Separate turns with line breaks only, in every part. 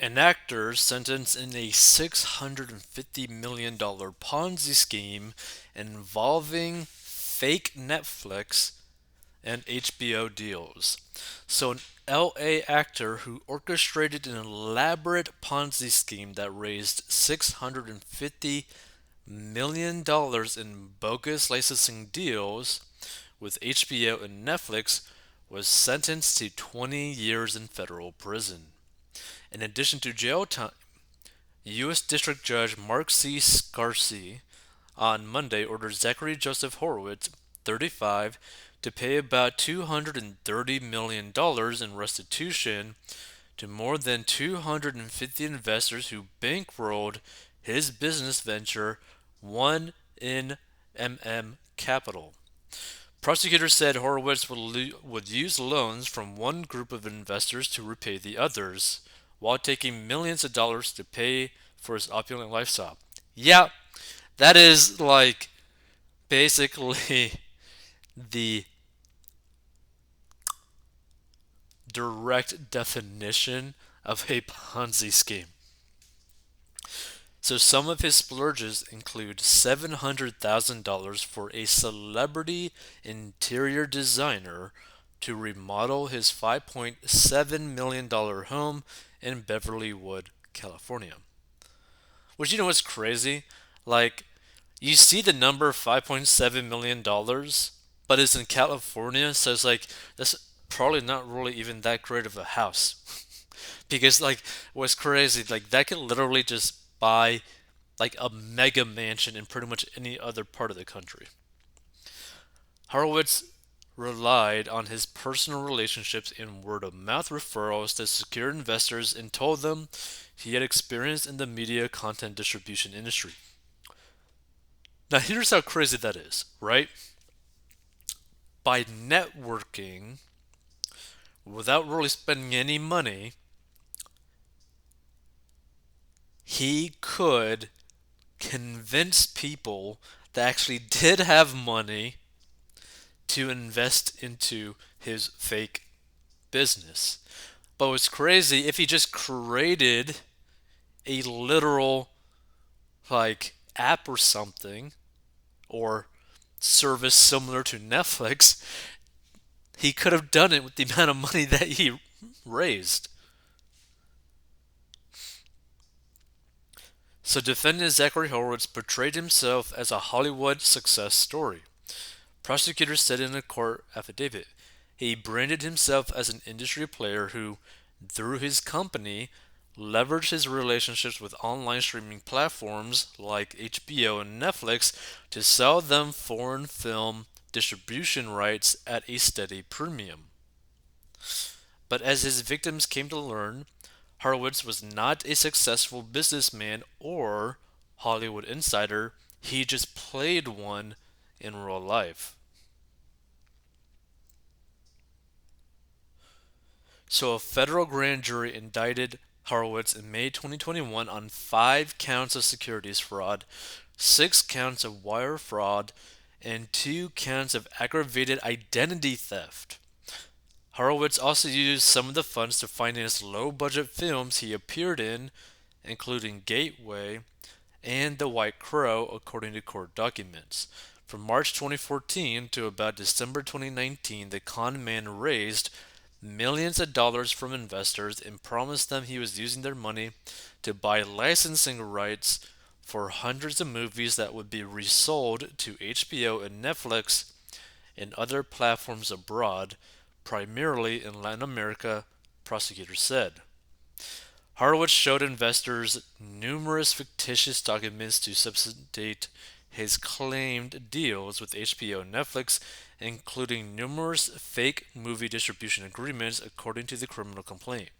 An actor sentenced in a $650 million Ponzi scheme involving fake Netflix and HBO deals. So, an LA actor who orchestrated an elaborate Ponzi scheme that raised $650 million in bogus licensing deals with HBO and Netflix was sentenced to 20 years in federal prison. In addition to jail time, U.S. District Judge Mark C. Scarcy on Monday ordered Zachary Joseph Horowitz, 35, to pay about $230 million in restitution to more than 250 investors who bankrolled his business venture, 1NMM Capital. Prosecutors said Horowitz would use loans from one group of investors to repay the others, while taking millions of dollars to pay for his opulent lifestyle. Yeah, that is like basically the direct definition of a Ponzi scheme. So some of his splurges include $700,000 for a celebrity interior designer to remodel his $5.7 million home in Beverlywood, California. Which you know what's crazy? Like you see the number $5.7 million, but it's in California, so it's like that's probably not really even that great of a house. Because like what's crazy, like that could literally just buy like a mega mansion in pretty much any other part of the country. Horowitz relied on his personal relationships and word of mouth referrals to secure investors and told them he had experience in the media content distribution industry. Now, here's how crazy that is, right? By networking without really spending any money, he could convince people that actually did have money to invest into his fake business. But what's crazy, if he just created a literal like app or something or service similar to Netflix, he could have done it with the amount of money that he raised. So defendant Zachary Horowitz portrayed himself as a Hollywood success story. Prosecutors said in a court affidavit, he branded himself as an industry player who, through his company, leveraged his relationships with online streaming platforms like HBO and Netflix to sell them foreign film distribution rights at a steady premium. But as his victims came to learn, Horowitz was not a successful businessman or Hollywood insider, he just played one in real life. So, a federal grand jury indicted Horowitz in May 2021 on 5 counts of securities fraud, 6 counts of wire fraud, and 2 counts of aggravated identity theft. Horowitz also used some of the funds to finance low budget films he appeared in, including Gateway and The White Crow, according to court documents. From March 2014 to about December 2019, the con man raised millions of dollars from investors and promised them he was using their money to buy licensing rights for hundreds of movies that would be resold to HBO and Netflix and other platforms abroad, primarily in Latin America, prosecutors said. Horowitz showed investors numerous fictitious documents to substantiate his claimed deals with HBO and Netflix, including numerous fake movie distribution agreements, according to the criminal complaint.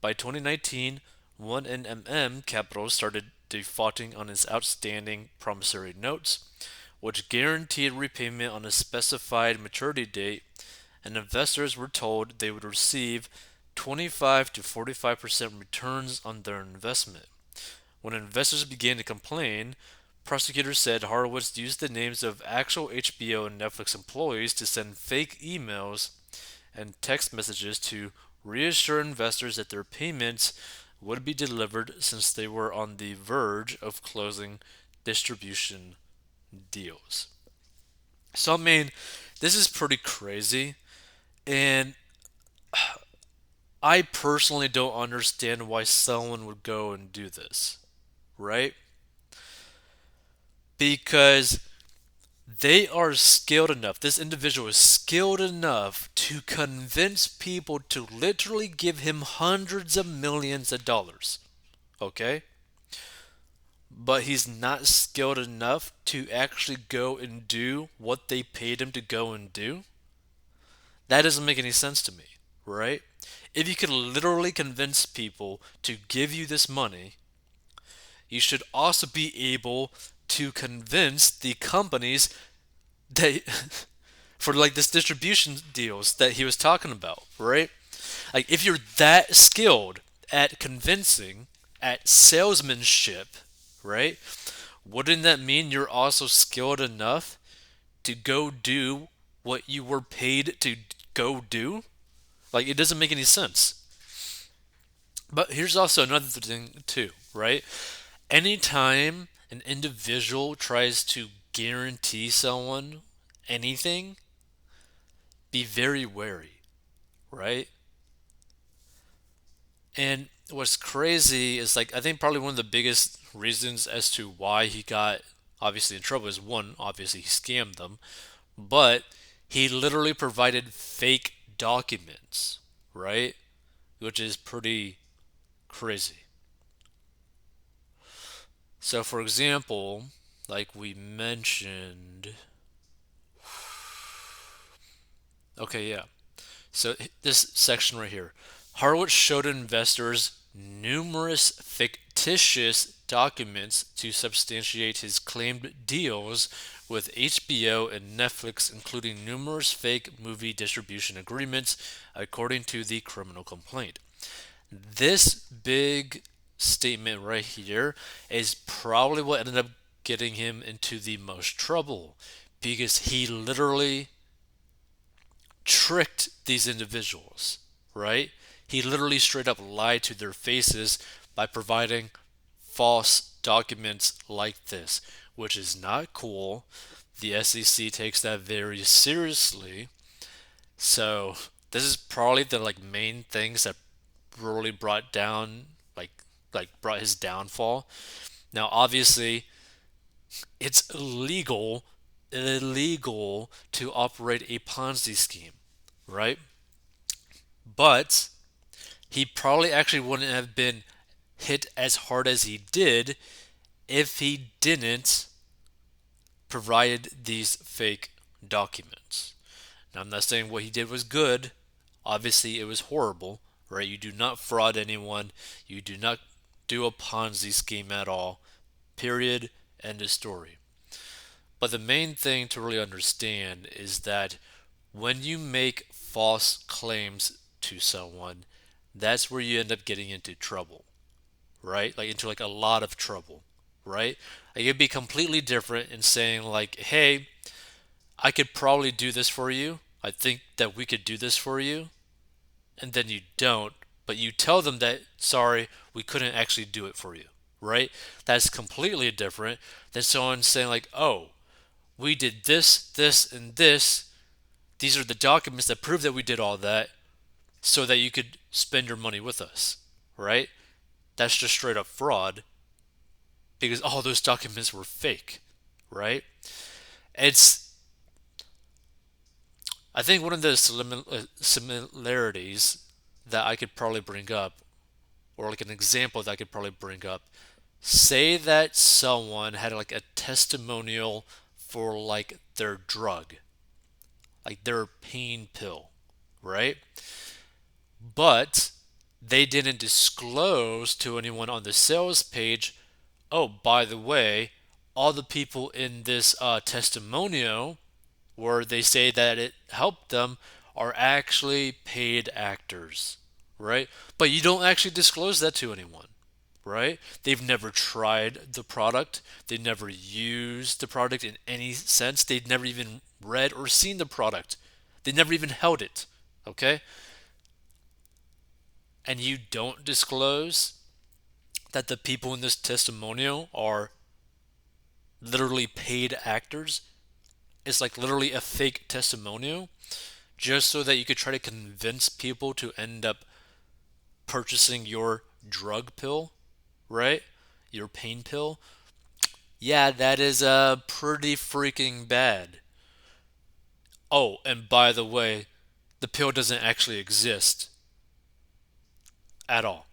By 2019, 1NMM Capital started defaulting on its outstanding promissory notes, which guaranteed repayment on a specified maturity date, and investors were told they would receive 25 to 45% returns on their investment. When investors began to complain, prosecutors said Horowitz used the names of actual HBO and Netflix employees to send fake emails and text messages to reassure investors that their payments would be delivered since they were on the verge of closing distribution deals. So, I mean, this is pretty crazy. And I personally don't understand why someone would go and do this, right? Because they are skilled enough, this individual is skilled enough to convince people to literally give him hundreds of millions of dollars, okay? But he's not skilled enough to actually go and do what they paid him to go and do. That doesn't make any sense to me, right? If you can literally convince people to give you this money, you should also be able to convince the companies that for like this distribution deals that he was talking about, right? Like if you're that skilled at convincing, at salesmanship, right? Wouldn't that mean you're also skilled enough to go do what you were paid to go do? Like it doesn't make any sense. But here's also another thing too, right? Anytime an individual tries to guarantee someone anything, be very wary, right? And what's crazy is like I think probably one of the biggest reasons as to why he got obviously in trouble is one, obviously he scammed them, but he literally provided fake documents, right? Which is pretty crazy. So for example, like we mentioned, okay, yeah. So this section right here, Horowitz showed investors numerous fictitious documents to substantiate his claimed deals with HBO and Netflix, including numerous fake movie distribution agreements, according to the criminal complaint. This big statement right here is probably what ended up getting him into the most trouble because he literally tricked these individuals, right? He literally straight up lied to their faces by providing false documents like this, which is not cool. The SEC takes that very seriously. So, this is probably the like main things that really brought down brought his downfall. Now, obviously, it's illegal to operate a Ponzi scheme, right? But he probably actually wouldn't have been hit as hard as he did if he didn't provide these fake documents. Now, I'm not saying what he did was good. Obviously, it was horrible, right? You do not fraud anyone. You do not do a Ponzi scheme at all. Period. End of story. But the main thing to really understand is that when you make false claims to someone, that's where you end up getting into trouble, right? Like into like a lot of trouble, right? Like it'd be completely different in saying like, "Hey, I could probably do this for you. I think that we could do this for you." And then you don't, but you tell them that, "Sorry, we couldn't actually do it for you." Right? That's completely different than someone saying like, "Oh, we did this, this, and this. These are the documents that prove that we did all that so that you could spend your money with us." Right? That's just straight up fraud because all those documents were fake. Right? It's, I think one of the similarities that I could probably bring up, or like an example that I could probably bring up, say that someone had like a testimonial for like their drug, like their pain pill, right? But they didn't disclose to anyone on the sales page, "Oh, by the way, all the people in this testimonial where they say that it helped them are actually paid actors," right? But you don't actually disclose that to anyone, right? They've never tried the product. They never used the product in any sense. They've never even read or seen the product. They never even held it, okay? And you don't disclose. that the people in this testimonial are literally paid actors. It's like literally a fake testimonial just so that you could try to convince people to end up purchasing your drug pill, right? Your pain pill. Yeah, that is pretty freaking bad. Oh, and by the way, the pill doesn't actually exist at all,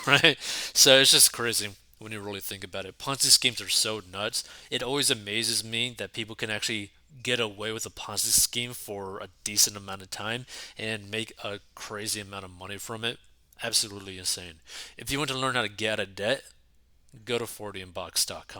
right? So it's just crazy when you really think about it. Ponzi schemes are so nuts. It always amazes me that people can actually get away with a Ponzi scheme for a decent amount of time and make a crazy amount of money from it. Absolutely insane. If you want to learn how to get out of debt, go to 40inbox.com.